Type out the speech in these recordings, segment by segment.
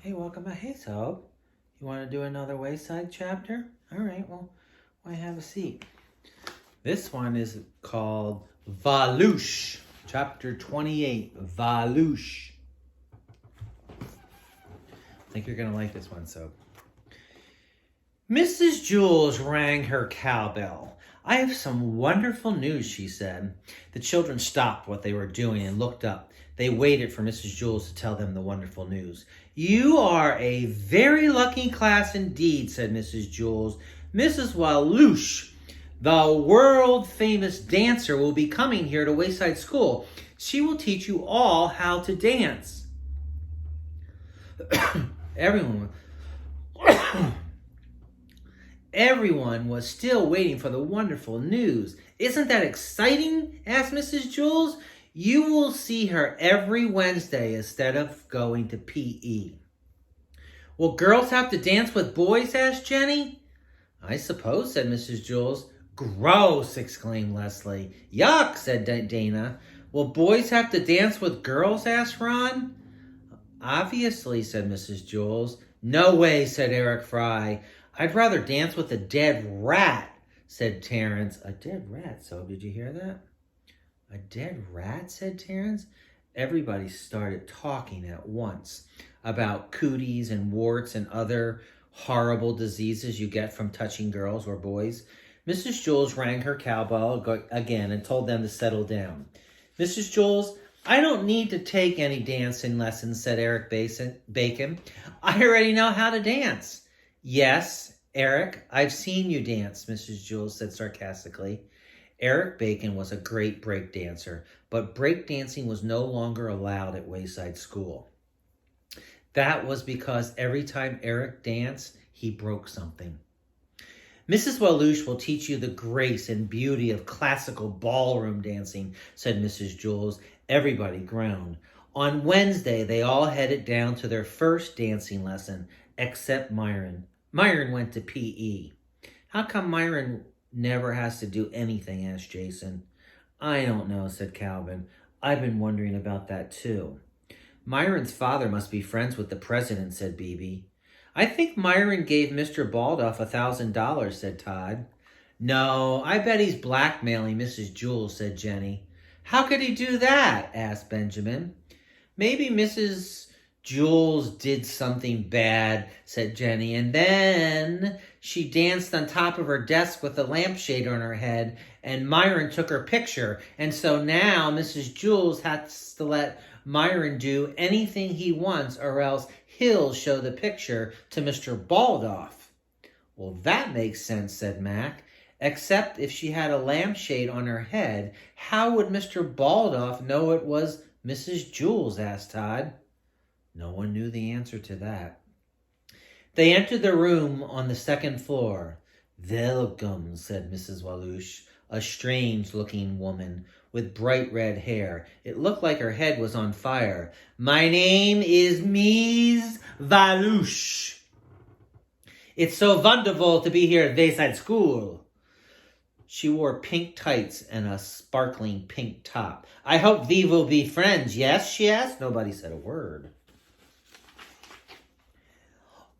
Hey, welcome back. Hey, Soap. You want to do another Wayside chapter? All right, well, why have a seat? This one is called Valouche, chapter 28, Valouche. I think you're going to like this one, Soap. Mrs. Jules rang her cowbell. I have some wonderful news, she said. The children stopped what they were doing and looked up. They waited for Mrs. Jules to tell them the wonderful news. You are a very lucky class indeed, said Mrs. Jules. Mrs. Walouche, the world-famous dancer, will be coming here to Wayside School. She will teach you all how to dance. Everyone was still waiting for the wonderful news. Isn't that exciting? Asked Mrs. Jules. You will see her every Wednesday instead of going to P.E. Will girls have to dance with boys? Asked Jenny. I suppose, said Mrs. Jules. Gross, exclaimed Leslie. Yuck, said Dana. Will boys have to dance with girls? Asked Ron. Obviously, said Mrs. Jules. No way, said Eric Fry. I'd rather dance with a dead rat, said Terrence. A dead rat, so did you hear that? A dead rat, said Terrence. Everybody started talking at once about cooties and warts and other horrible diseases you get from touching girls or boys. Mrs. Jules rang her cowbell again and told them to settle down. Mrs. Jules, I don't need to take any dancing lessons, said Eric Bacon. I already know how to dance. Yes, Eric, I've seen you dance, Mrs. Jules said sarcastically. Eric Bacon was a great break dancer, but break dancing was no longer allowed at Wayside School. That was because every time Eric danced, he broke something. Mrs. Walouche will teach you the grace and beauty of classical ballroom dancing, said Mrs. Jules. Everybody groaned. On Wednesday, they all headed down to their first dancing lesson, except Myron. Myron went to P.E. How come Myron never has to do anything? Asked Jason. I don't know, said Calvin. I've been wondering about that too. Myron's father must be friends with the president, said Beebe. I think Myron gave Mr. Baldoff $1,000, said Todd. No, I bet he's blackmailing Mrs. Jules, said Jenny. How could he do that? Asked Benjamin. Maybe Mrs. Jules did something bad, said Jenny, and then she danced on top of her desk with a lampshade on her head, and Myron took her picture, and so now Mrs. Jules has to let Myron do anything he wants, or else he'll show the picture to Mr. Baldoff. Well, that makes sense, said Mac. Except if she had a lampshade on her head, how would Mr. Baldoff know it was Mrs. Jules? Asked Todd. No one knew the answer to that. They entered the room on the second floor. Welcome, said Mrs. Walouche, a strange-looking woman with bright red hair. It looked like her head was on fire. My name is Mies Walouche. It's so wonderful to be here at Wayside School. She wore pink tights and a sparkling pink top. I hope we will be friends, yes, she asked. Nobody said a word.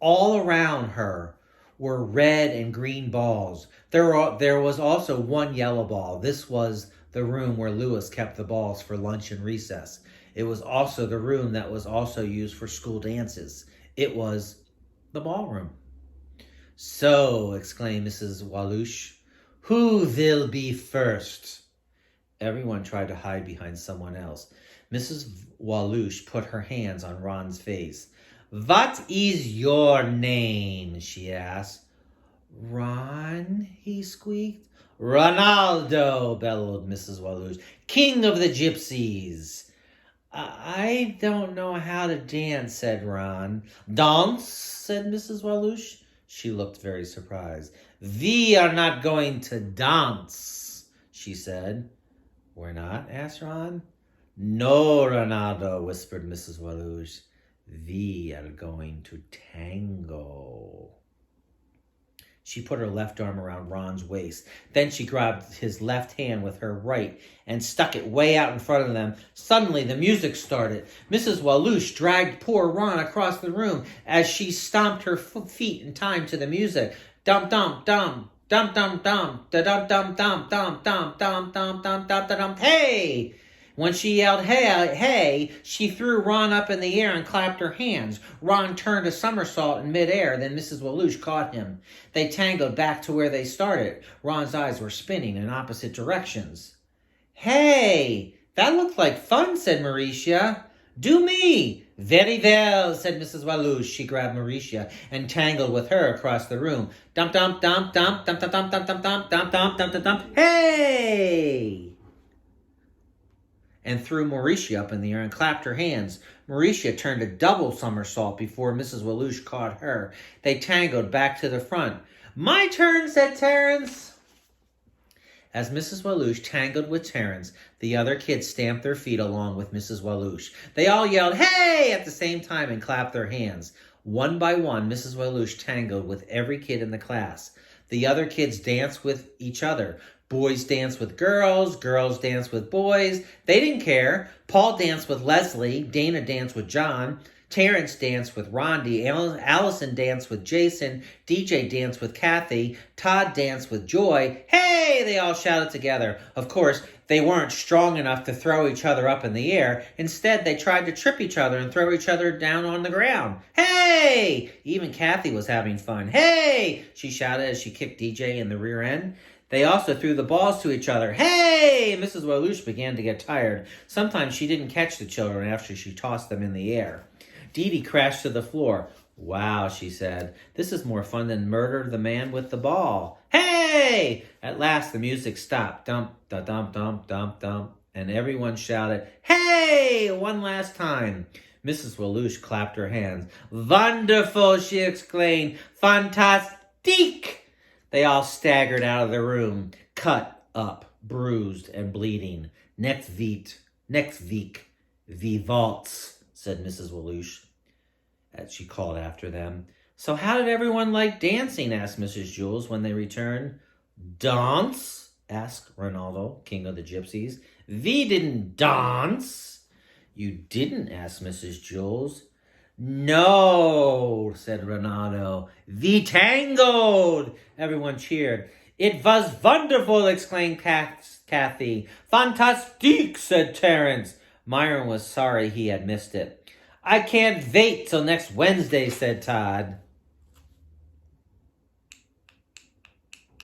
All around her were red and green balls. There was also one yellow ball. This was the room where Lewis kept the balls for lunch and recess. It was also the room that was also used for school dances. It was the ballroom. So, exclaimed Mrs. Walouche, who will be first? Everyone tried to hide behind someone else. Mrs. Walouche put her hands on Ron's face. What is your name? She asked. Ron, he squeaked. Ronaldo, bellowed Mrs. Walouche. King of the Gypsies. I don't know how to dance, said Ron. Dance, said Mrs. Walouche. She looked very surprised. We are not going to dance, she said. We're not? Asked Ron. No, Ronaldo, whispered Mrs. Walouche. We are going to tango. She put her left arm around Ron's waist. Then she grabbed his left hand with her right and stuck it way out in front of them. Suddenly, the music started. Mrs. Walush dragged poor Ron across the room as she stomped her feet in time to the music. Dum dum dum, dum dum dum, da dum dum dum dum dum dum dum dum dum dum. Hey! When she yelled, hey, hey, she threw Ron up in the air and clapped her hands. Ron turned a somersault in midair, then Mrs. Walush caught him. They tangled back to where they started. Ron's eyes were spinning in opposite directions. Hey, that looked like fun, said Mauricia. Do me. Very well, said Mrs. Walush. She grabbed Mauricia and tangled with her across the room. Dump, dump, dump, dump, dump, dump, dump, dump, dump, dump, dump, dump, dump, dump. Hey! And threw Mauricia up in the air and clapped her hands. Mauricia turned a double somersault before Mrs. Walush caught her. They tangled back to the front. My turn, said Terence. As Mrs. Walush tangled with Terence, the other kids stamped their feet along with Mrs. Walush. They all yelled, hey, at the same time and clapped their hands. One by one, Mrs. Walush tangled with every kid in the class. The other kids danced with each other. Boys danced with girls, girls danced with boys. They didn't care. Paul danced with Leslie, Dana danced with John, Terrence danced with Rondi, Allison danced with Jason, DJ danced with Kathy, Todd danced with Joy. Hey, they all shouted together. Of course, they weren't strong enough to throw each other up in the air. Instead, they tried to trip each other and throw each other down on the ground. Hey! Even Kathy was having fun. Hey! She shouted as she kicked DJ in the rear end. They also threw the balls to each other. Hey! Mrs. Walush began to get tired. Sometimes she didn't catch the children after she tossed them in the air. Dee Dee crashed to the floor. Wow, she said. This is more fun than Murder the Man with the Ball. Hey! At last the music stopped. Dump, da dump, dump, dump, dump. And everyone shouted, hey! One last time. Mrs. Walush clapped her hands. Wonderful, she exclaimed. Fantastique! They all staggered out of the room, cut up, bruised, and bleeding. Next week, we waltz, said Mrs. Walush, as she called after them. So how did everyone like dancing, asked Mrs. Jules when they returned. Dance? asked Ronaldo, king of the gypsies. We didn't dance. You didn't, asked Mrs. Jules. No, said Ronaldo. We tangled. Everyone cheered. It was wonderful, exclaimed Kathy. Fantastique, said Terence. Myron was sorry he had missed it. I can't wait till next Wednesday, said Todd.